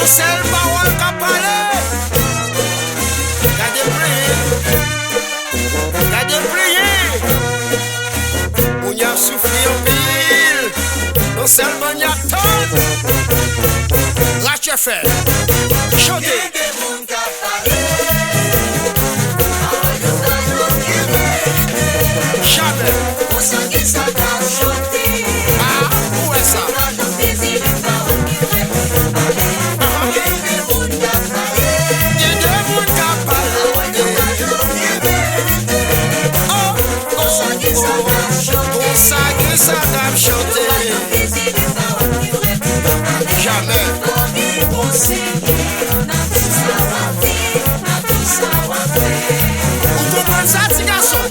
C'est le parole qui a parlé. Gardez prier. On y a soufflé en pile. Non seulement y a tant. La chef est. Chantez. Jamais. Ah, où est ça? Ça t'a chanté. Jamais. Vous comprenez ça, petit garçon?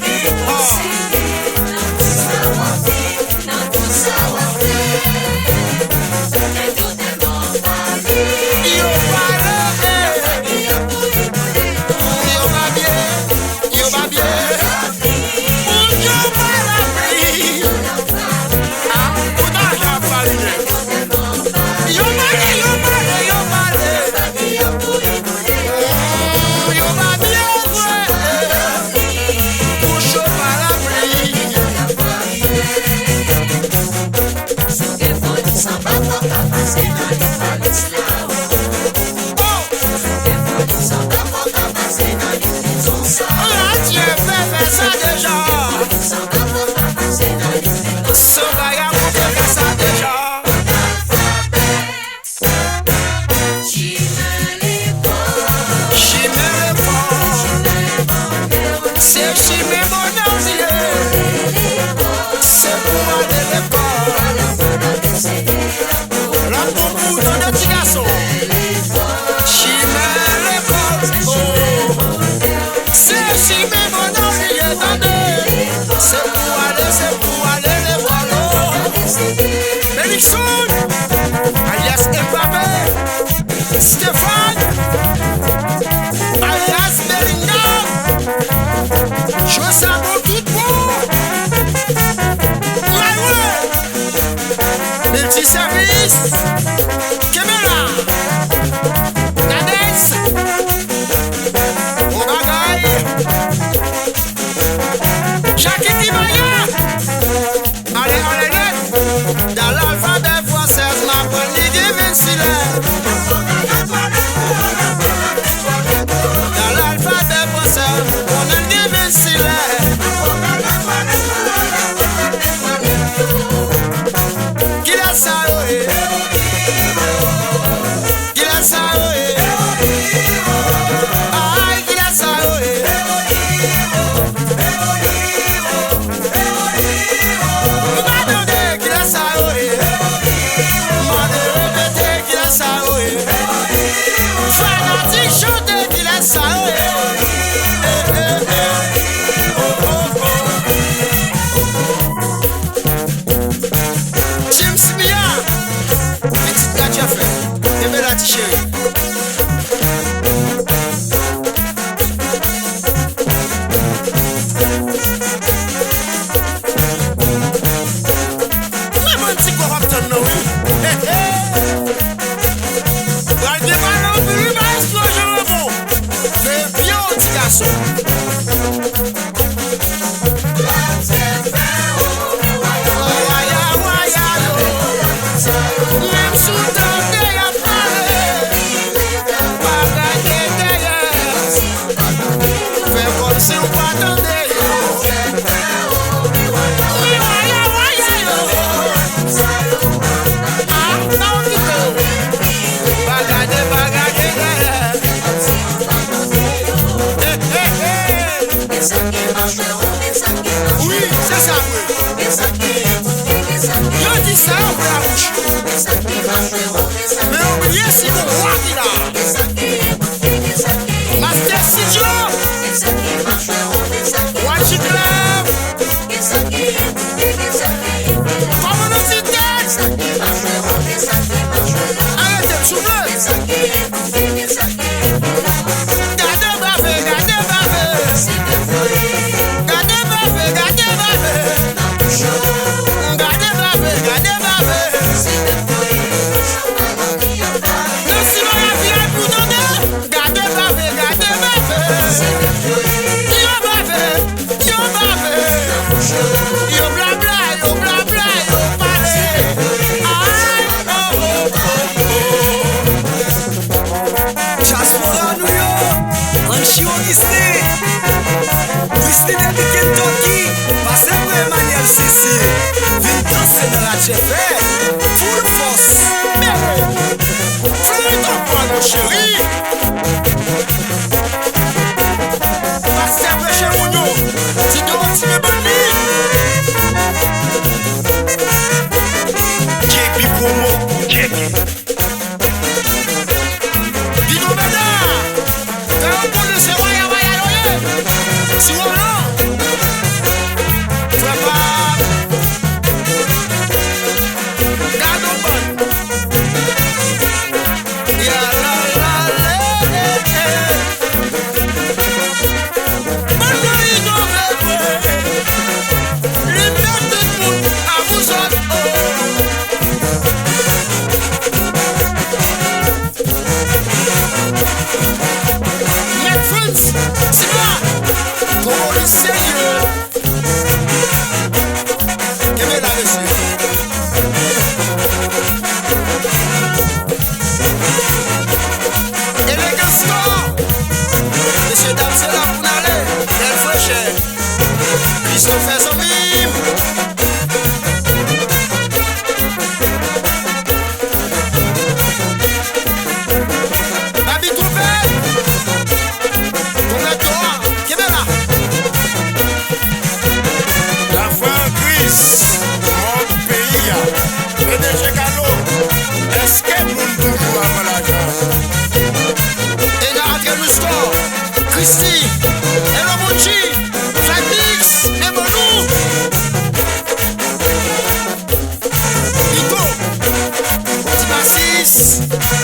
Alias Mbappé, Stéphane, alias Bellingham, je sais mon tout bon. Ouais, multi-service, caméra, Nadex, on bagaille, Jacques Timaya, allez, dans l'alphabet français, ma police difficile. Dans l'alphabet français, on est difficile. Qui l'a ça, qui l'a ça, aïe, qui l'a ça, oui, c'est ça. Je dis ça, on la bouche. Mais oubliez si vous croyez là. Master Studio. Watch it club. Communauté. Arrêtez de souffler. Gardez bravé. Gardez bravé. Vin danser dans la GFR. Full force. Fais ton point, mon chéri. Passez après chez Mounio. Si tu vas tirer bonne nuit. Kébi promo. Kébi. Bino Beda. Quand on connaît ce waya waya loye. Si on l'a. Christophe son livre. Babi Troupet. Troupet toi, qui est là? La fin Chris, mon pays. PDG Gallo. Est-ce que nous toujours avant l'argent? Et là, entre nous score. Christy, Hello Monchi. Nico, Timasis.